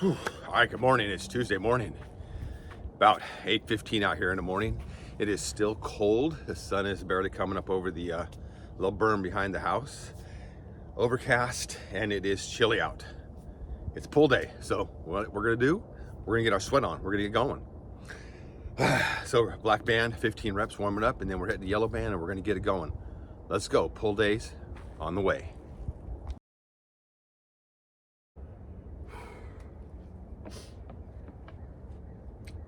Whew. All right, good morning. It's Tuesday morning. About 8:15 out here in the morning. It is still cold. The sun is barely coming up over the little berm behind the house. Overcast, and it is chilly out. It's pool day. So what we're gonna do, we're gonna get our sweat on. We're gonna get going. So black band, 15 reps warming up, and then we're hitting the yellow band and we're gonna get it going. Let's go. Pull days on the way.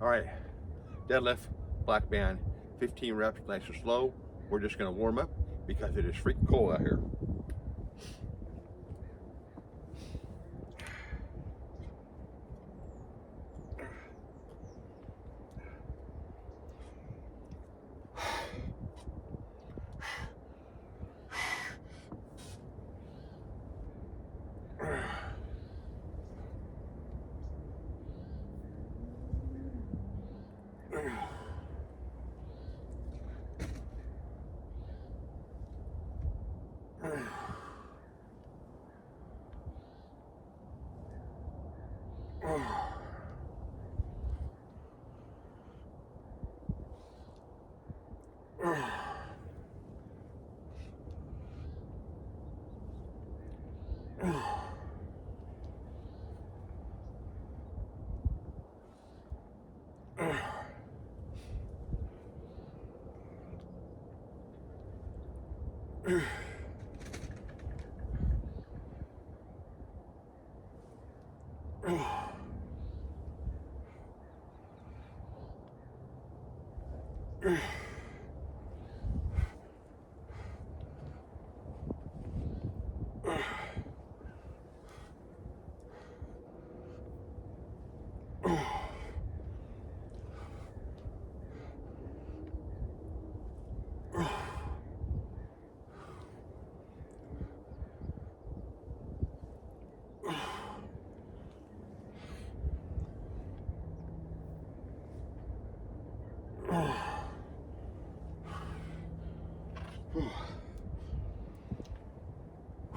All right, deadlift, black band, 15 reps, nice and slow. We're just gonna warm up because it is freaking cold out here.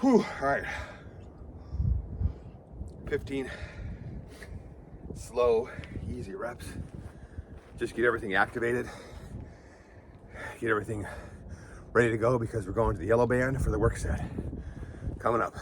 Whew, all right. 15 slow, easy reps. Just get everything activated, get everything ready to go because we're going to the yellow band for the work set. Coming up.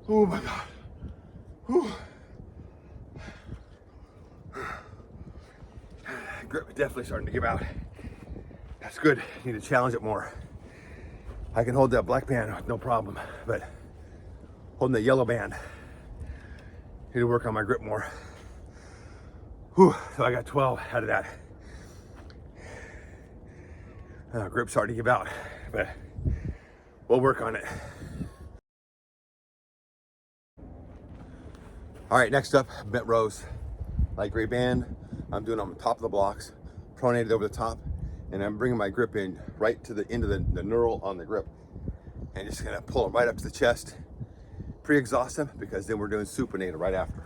Oh my God. Whew. Grip definitely starting to give out. That's good. Need to challenge it more. I can hold that black band, no problem, but holding the yellow band, need to work on my grip more. Whew. So I got 12 out of that. Grip's starting to give out, but we'll work on it. All right, next up, bent rows. Light gray band, I'm doing on the top of the blocks, pronated over the top, and I'm bringing my grip in right to the end of the knurl on the grip. And just gonna pull them right up to the chest, pre-exhaust them, because then we're doing supinator right after.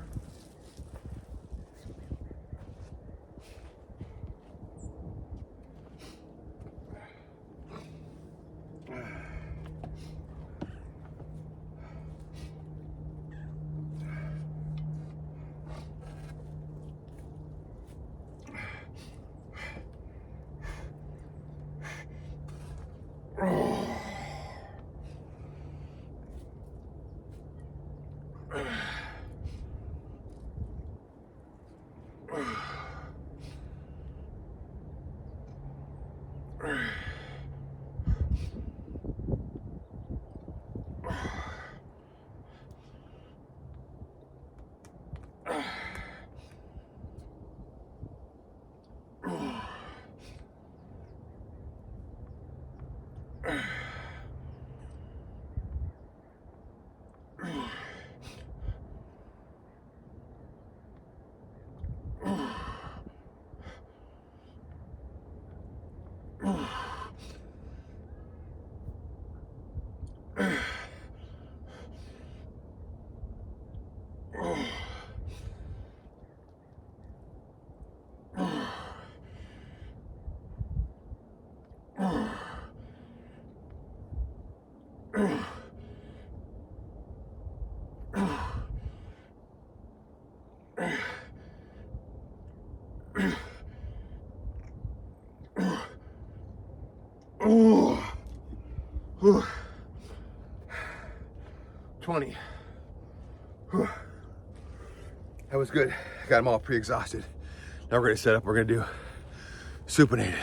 Ooh. 20. That was good. Got them all pre-exhausted. Now we're gonna set up, we're gonna do supinated.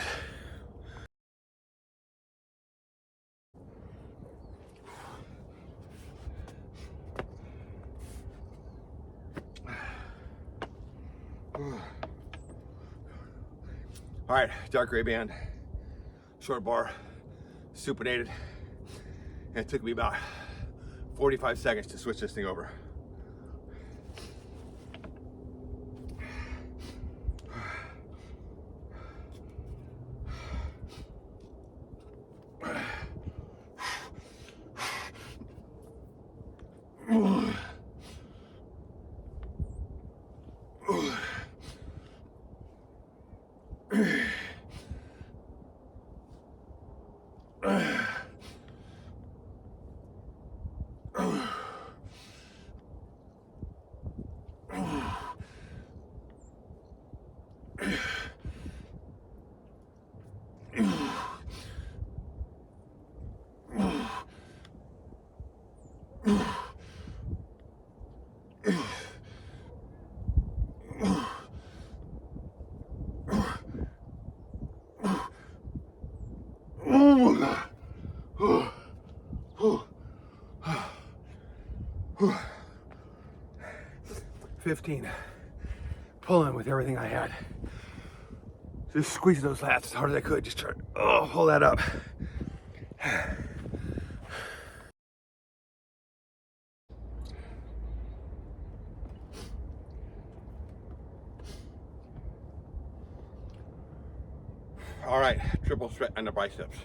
All right, dark gray band, short bar, supinated. And it took me about 45 seconds to switch this thing over. Ooh. 15. Pulling with everything I had. Just squeezing those lats as hard as I could. Just try to pull that up. All right, triple threat on the biceps.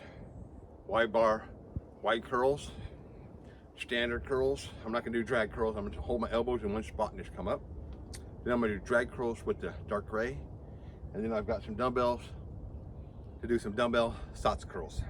Wide bar, wide curls, standard curls. I'm not gonna do drag curls. I'm gonna hold my elbows in one spot and just come up. Then I'm gonna do drag curls with the dark gray. And then I've got some dumbbells to do some dumbbell SOTS curls.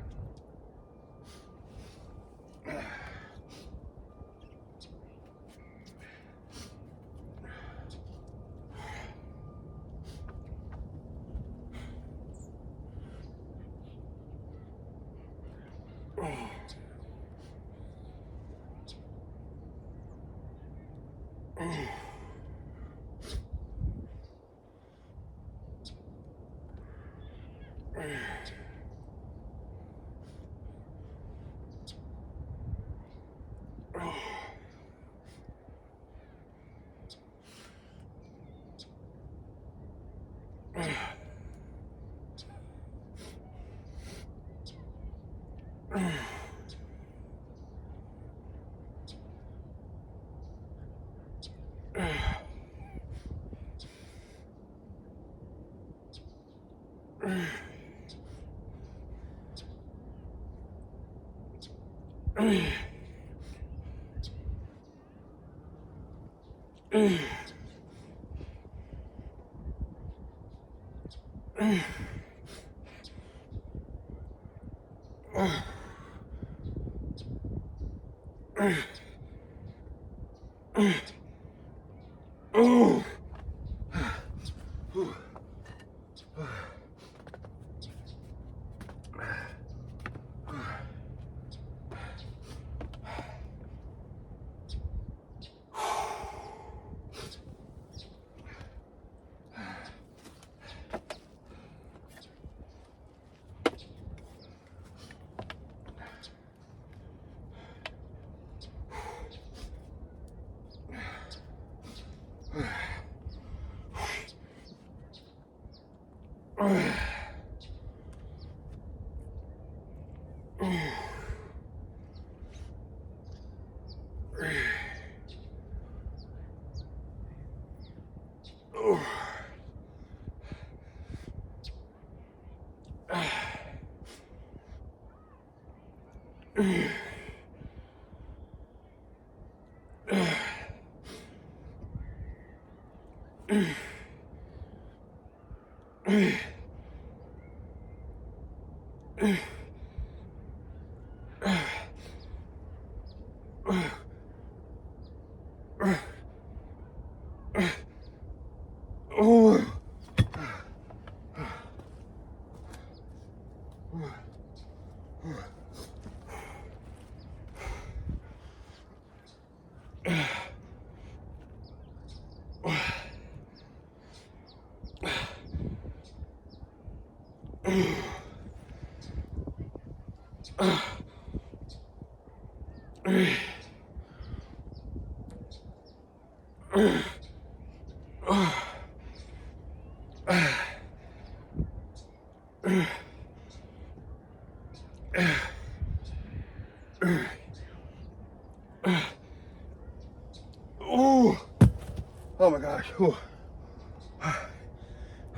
Oh my gosh. Ooh.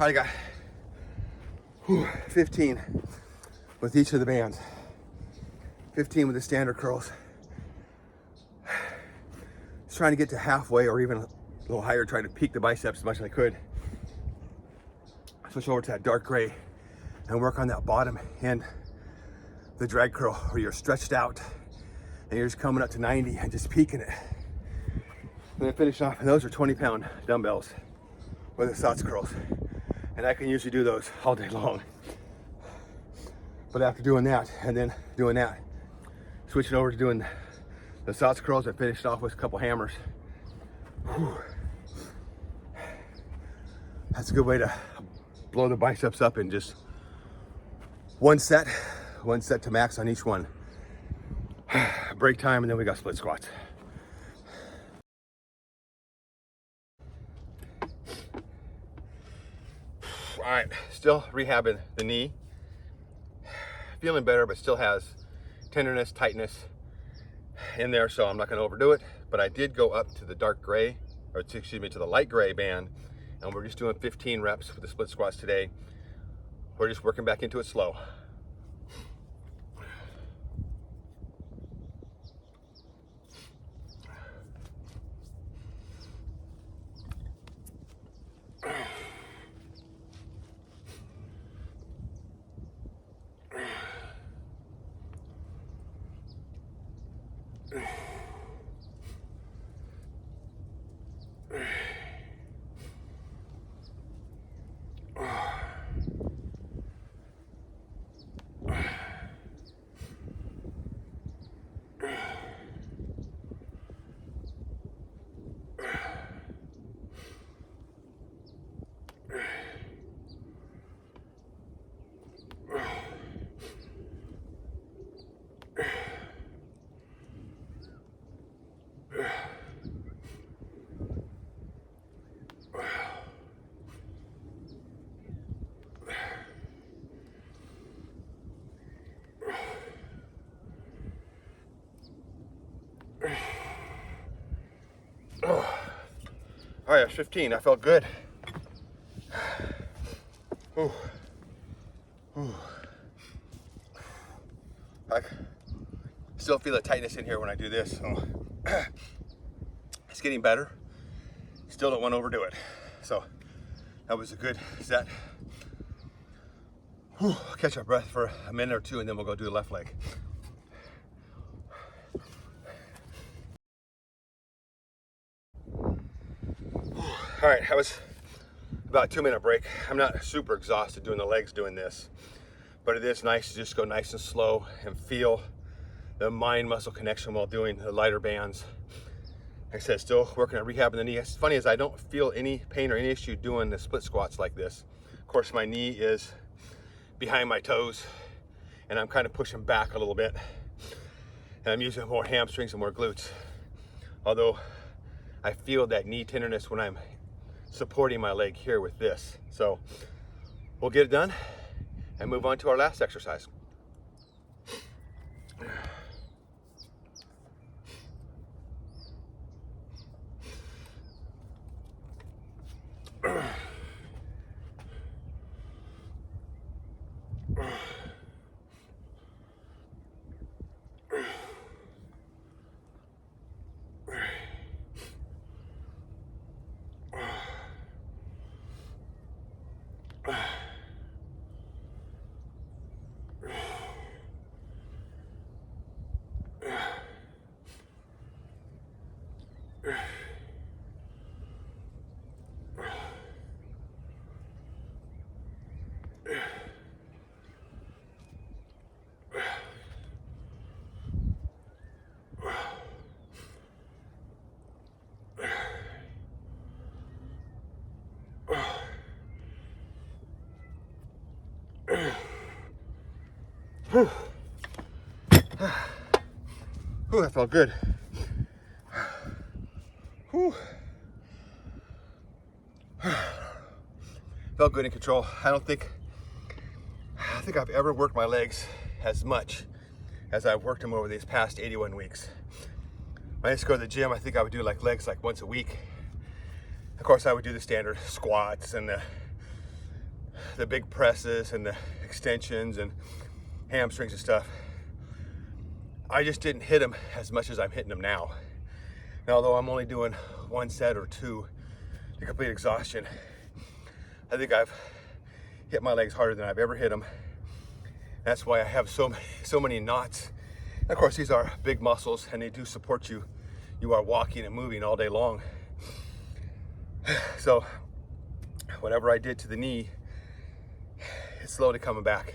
I got 15 with each of the bands. 15 with the standard curls. Just trying to get to halfway or even a little higher, trying to peak the biceps as much as I could. Switch over to that dark gray and work on that bottom end, the drag curl, where you're stretched out and you're just coming up to 90 and just peaking it. And then finish off, and those are 20-pound dumbbells with the SOTS curls. And I can usually do those all day long. But after doing that, and then doing that, switching over to doing the SOTS curls, I finished off with a couple hammers. Whew. That's a good way to blow the biceps up in just one set to max on each one. Break time, and then we got split squats. All right, still rehabbing the knee. Feeling better, but still has tenderness, tightness in there, so I'm not gonna overdo it. But I did go up to the dark gray, or excuse me, to the light gray band, and we're just doing 15 reps with the split squats today. We're just working back into it slow. All right, 15. I felt good. Ooh. Ooh. I still feel a tightness in here when I do this, so it's getting better. Still don't want to overdo it. So that was a good set. Whew. I'll catch our breath for a minute or two, and then we'll go do the left leg. All right, that was about a 2-minute break. I'm not super exhausted doing the legs doing this, but it is nice to just go nice and slow and feel the mind-muscle connection while doing the lighter bands. Like I said, still working on rehabbing the knee. It's funny is I don't feel any pain or any issue doing the split squats like this. Of course, my knee is behind my toes, and I'm kind of pushing back a little bit. And I'm using more hamstrings and more glutes. Although I feel that knee tenderness when I'm supporting my leg here with this. So we'll get it done and move on to our last exercise. Whew. Whew, that felt good. Whew. Felt good in control. I think I've ever worked my legs as much as I've worked them over these past 81 weeks. When I used to go to the gym, I think I would do like legs like once a week. Of course, I would do the standard squats and the big presses and the extensions and hamstrings and stuff. I just didn't hit them as much as I'm hitting them now. And although I'm only doing one set or two to complete exhaustion, I think I've hit my legs harder than I've ever hit them. That's why I have so many knots. And of course, these are big muscles and they do support you. You are walking and moving all day long. So whatever I did to the knee, it's slowly coming back.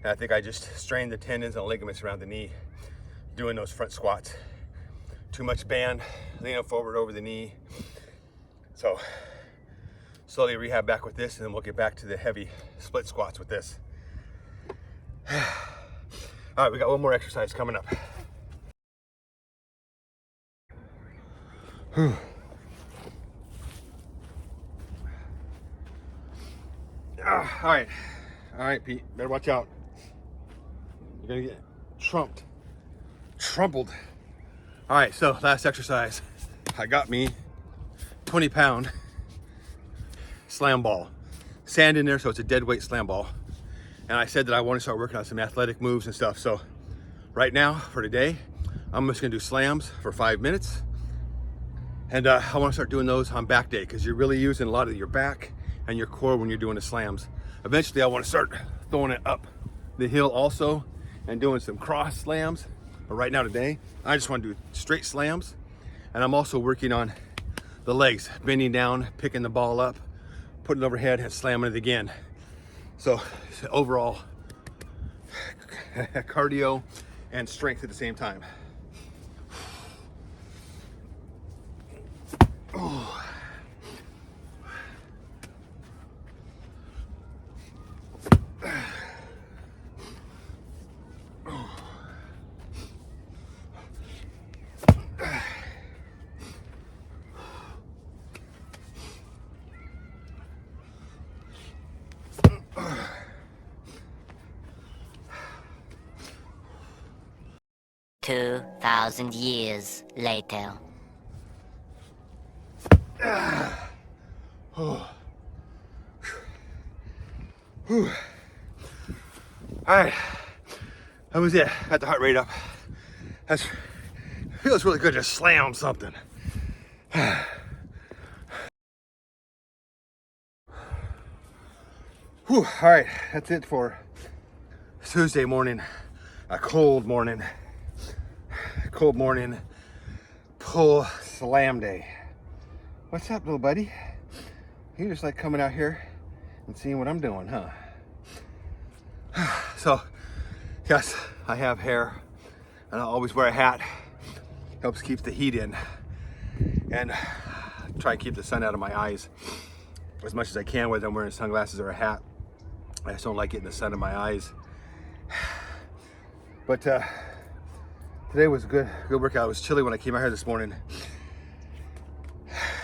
And I think I just strained the tendons and ligaments around the knee doing those front squats. Too much band, leaning forward over the knee. So slowly rehab back with this, and then we'll get back to the heavy split squats with this. All right, we got one more exercise coming up. Whew. All right, Pete, better watch out. You're gonna get trampled. All right, so last exercise. I got me 20-pound slam ball. Sand in there, so it's a dead weight slam ball. And I said that I want to start working on some athletic moves and stuff. So right now, for today, I'm just gonna do slams for 5 minutes. And I wanna start doing those on back day because you're really using a lot of your back and your core when you're doing the slams. Eventually, I wanna start throwing it up the hill also and doing some cross slams. But right now today, I just wanna do straight slams. And I'm also working on the legs, bending down, picking the ball up, putting it overhead and slamming it again. So overall, cardio and strength at the same time. Oh. 2,000 years later. Oh. Whew. All right, that was it. Got the heart rate up. It feels really good to slam something. Whew. All right, that's it for Tuesday morning. A cold morning pull slam day. What's up, little buddy? You just like coming out here and seeing what I'm doing, huh? So, yes, I have hair and I always wear a hat. Helps keep the heat in and try and keep the sun out of my eyes as much as I can, whether I'm wearing sunglasses or a hat. I just don't like getting the sun in my eyes. But today was a good workout. It was chilly when I came out here this morning.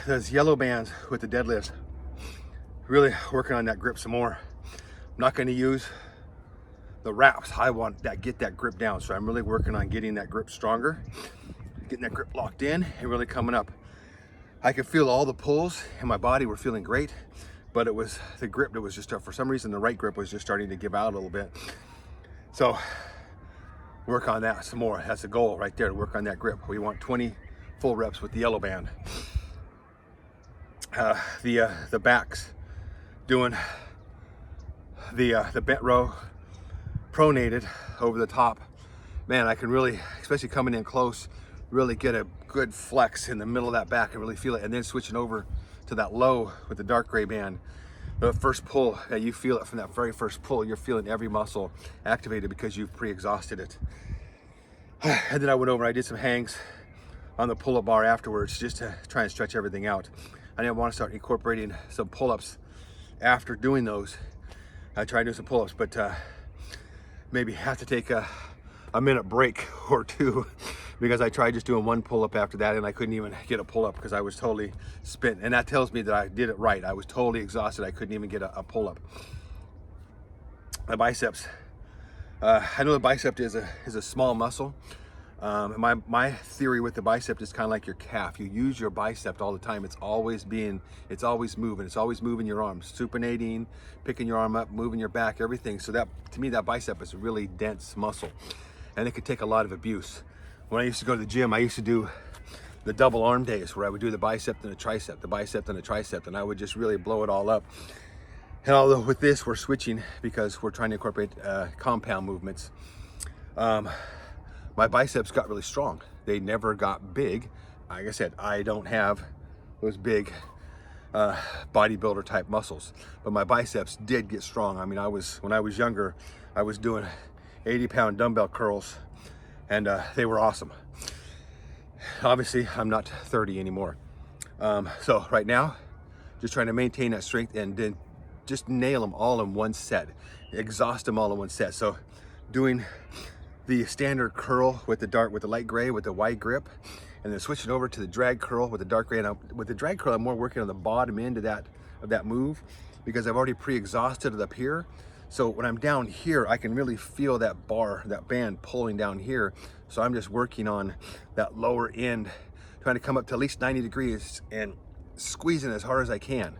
Those yellow bands with the deadlifts, really working on that grip some more. I'm not going to use the wraps. I want that, get that grip down. So I'm really working on getting that grip stronger, getting that grip locked in and really coming up. I could feel all the pulls in my body were feeling great, but it was the grip that was just, for some reason, the right grip was just starting to give out a little bit. So work on that some more. That's the goal right there, to work on that grip. We want 20 full reps with the yellow band. The backs, doing the bent row pronated over the top. Man, I can really, especially coming in close, really get a good flex in the middle of that back and really feel it. And then switching over to that low with the dark gray band. The first pull, you feel it from that very first pull. You're feeling every muscle activated because you've pre-exhausted it. And then I went over, I did some hangs on the pull-up bar afterwards just to try and stretch everything out. I didn't want to start incorporating some pull-ups after doing those. I tried doing some pull-ups, but maybe have to take a minute break or two, because I tried just doing one pull-up after that and I couldn't even get a pull-up because I was totally spent. And that tells me that I did it right. I was totally exhausted. I couldn't even get a pull-up. My biceps, I know the bicep is a small muscle. My theory with the bicep is kind of like your calf. You use your bicep all the time. It's always moving. It's always moving your arms, supinating, picking your arm up, moving your back, everything. So that, to me, that bicep is a really dense muscle, and it could take a lot of abuse. When I used to go to the gym, I used to do the double arm days where I would do the bicep and the tricep, the bicep and the tricep, and I would just really blow it all up. And although with this, we're switching because we're trying to incorporate compound movements. My biceps got really strong. They never got big. Like I said, I don't have those big bodybuilder type muscles, but my biceps did get strong. I mean, when I was younger, I was doing 80-pound dumbbell curls, and they were awesome. Obviously, I'm not 30 anymore. So right now, just trying to maintain that strength and then just nail them all in one set, exhaust them all in one set. So doing the standard curl with the light gray with the white grip, and then switching over to the drag curl with the dark gray. And with the drag curl, I'm more working on the bottom end of that move, because I've already pre-exhausted it up here. So when I'm down here, I can really feel that band pulling down here. So I'm just working on that lower end, trying to come up to at least 90 degrees and squeezing as hard as I can.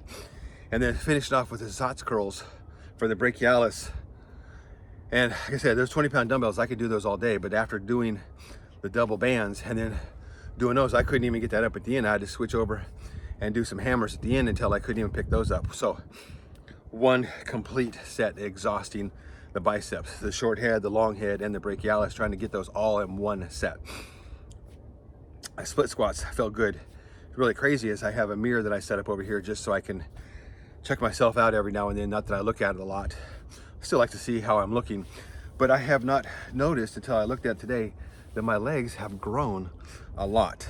And then finishing off with the Zotz curls for the brachialis. And like I said, those 20-pound dumbbells, I could do those all day, but after doing the double bands and then doing those, I couldn't even get that up at the end. I had to switch over and do some hammers at the end until I couldn't even pick those up. So one complete set, exhausting the biceps, the short head, the long head, and the brachialis, trying to get those all in one set. My split squats felt good. Really crazy is I have a mirror that I set up over here just so I can check myself out every now and then. Not that I look at it a lot. I still like to see how I'm looking, but I have not noticed until I looked at it today that my legs have grown a lot.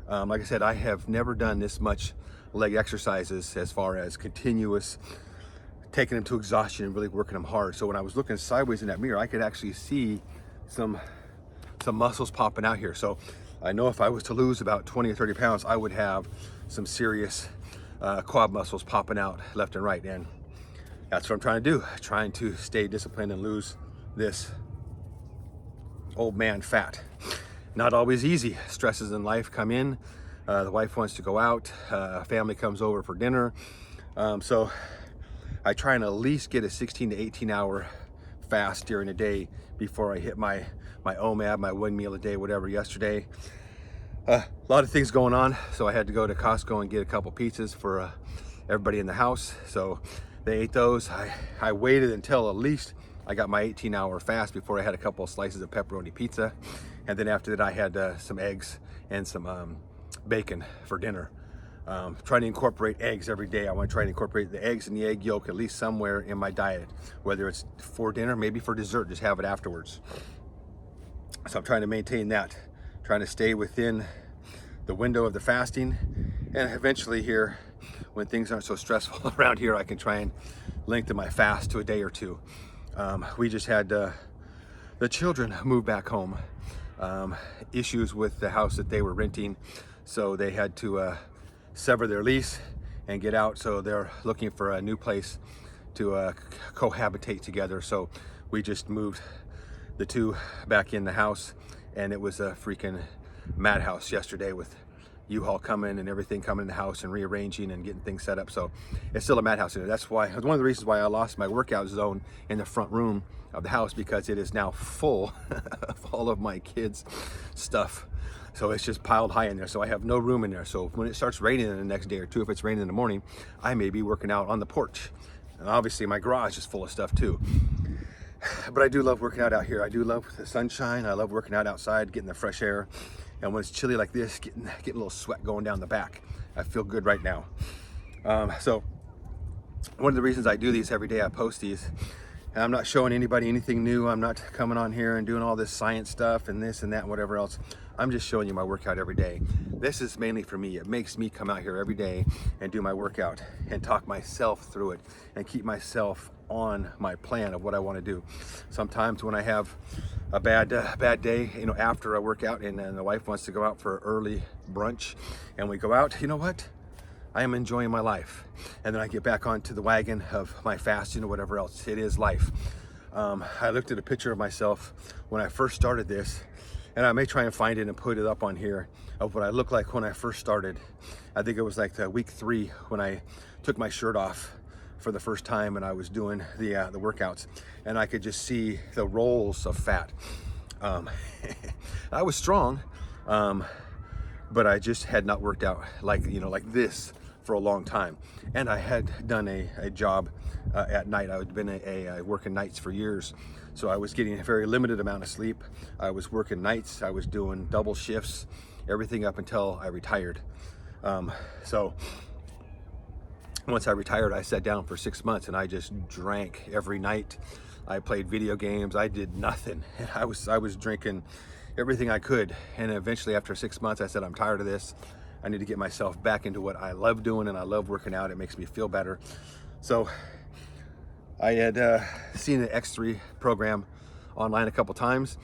Like I said, I have never done this much leg exercises as far as continuous, taking them to exhaustion and really working them hard. So when I was looking sideways in that mirror, I could actually see some muscles popping out here. So I know if I was to lose about 20 or 30 pounds, I would have some serious quad muscles popping out left and right. And that's what I'm trying to do, trying to stay disciplined and lose this old man fat. Not always easy. Stresses in life come in. The wife wants to go out. Family comes over for dinner. So I try and at least get a 16 to 18 hour fast during the day before I hit my OMAD, my 1 meal a day, whatever. Yesterday, a lot of things going on, so I had to go to Costco and get a couple pizzas for everybody in the house. So they ate those. I waited until at least I got my 18-hour fast before I had a couple of slices of pepperoni pizza. And then after that, I had some eggs and some bacon for dinner. Trying to incorporate eggs every day. I want to try to incorporate the eggs and the egg yolk at least somewhere in my diet, whether it's for dinner, maybe for dessert, just have it afterwards. So I'm trying to maintain that, trying to stay within the window of the fasting, and eventually here, when things aren't so stressful around here, I can try and lengthen my fast to a day or two. We just had the children move back home. Issues with the house that they were renting, so they had to sever their lease and get out. So they're looking for a new place to cohabitate together. So we just moved the two back in the house, and it was a freaking madhouse yesterday with U-Haul coming and everything coming in the house and rearranging and getting things set up. So it's still a madhouse in there. That's why, one of the reasons why I lost my workout zone in the front room of the house, because it is now full of all of my kids' stuff. So it's just piled high in there. So I have no room in there. So when it starts raining in the next day or two, if it's raining in the morning, I may be working out on the porch. And obviously my garage is full of stuff too. But I do love working out here. I do love the sunshine. I love working out outside, getting the fresh air. And when it's chilly like this, getting a little sweat going down the back. I feel good right now. So one of the reasons I do these every day, I post these, and I'm not showing anybody anything new. I'm not coming on here and doing all this science stuff and this and that and whatever else. I'm just showing you my workout every day. This is mainly for me. It makes me come out here every day and do my workout and talk myself through it and keep myself on my plan of what I want to do. Sometimes when I have a bad day, you know, after a workout, and then the wife wants to go out for early brunch, and we go out, you know what? I am enjoying my life. And then I get back onto the wagon of my fasting or whatever else. It is life. I looked at a picture of myself when I first started this, and I may try and find it and put it up on here, of what I looked like when I first started. I think it was like week 3 when I took my shirt off for the first time and I was doing the workouts, and I could just see the rolls of fat. I was strong, but I just had not worked out like this for a long time. And I had done a job at night. I had been working nights for years, so I was getting a very limited amount of sleep. I was working nights. I was doing double shifts, everything up until I retired. So once I retired, I sat down for 6 months and I just drank every night. I played video games. I did nothing. I was drinking everything I could. And eventually, after 6 months, I said, I'm tired of this. I need to get myself back into what I love doing, and I love working out. It makes me feel better. So I had seen the X3 program online a couple times.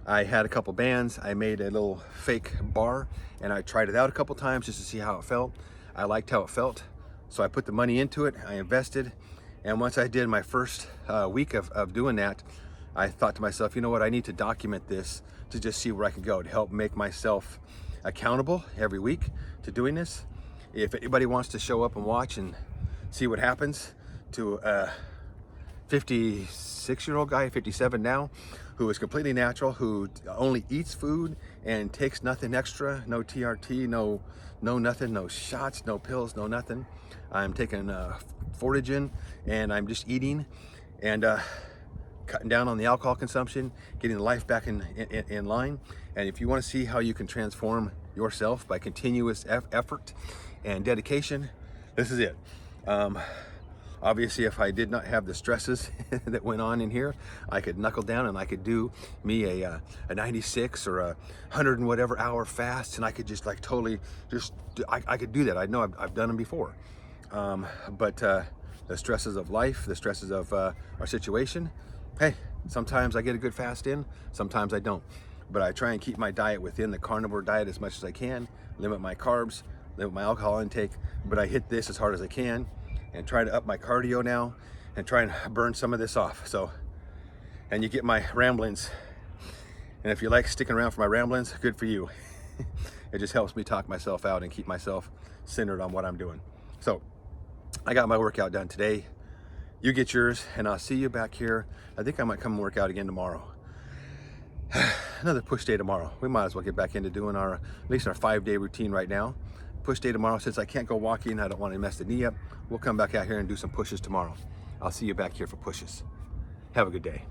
I had a couple bands. I made a little fake bar, and I tried it out a couple times just to see how it felt. I liked how it felt. So I put the money into it, I invested, and once I did my first week of doing that, I thought to myself, you know what, I need to document this to just see where I can go, to help make myself accountable every week to doing this. If anybody wants to show up and watch and see what happens to a 56-year-old guy, 57 now, who is completely natural, who only eats food and takes nothing extra, no TRT, no nothing, no shots, no pills, no nothing. I'm taking Fortagen, and I'm just eating and cutting down on the alcohol consumption, getting life back in line. And if you want to see how you can transform yourself by continuous effort and dedication, this is it. Obviously, if I did not have the stresses that went on in here, I could knuckle down and I could do me a 96 or a 100 and whatever hour fast, and I could just like totally just, I could do that. I know I've done them before. But the stresses of life, the stresses of our situation, hey, sometimes I get a good fast in, sometimes I don't. But I try and keep my diet within the carnivore diet as much as I can, limit my carbs, limit my alcohol intake, but I hit this as hard as I can and try to up my cardio now and try and burn some of this off. So, and you get my ramblings. And if you like sticking around for my ramblings, good for you. It just helps me talk myself out and keep myself centered on what I'm doing. So I got my workout done today. You get yours, and I'll see you back here. I think I might come and work out again tomorrow. Another push day tomorrow. We might as well get back into doing at least our 5-day routine right now. Push day tomorrow. Since I can't go walking, I don't want to mess the knee up. We'll come back out here and do some pushes tomorrow. I'll see you back here for pushes. Have a good day.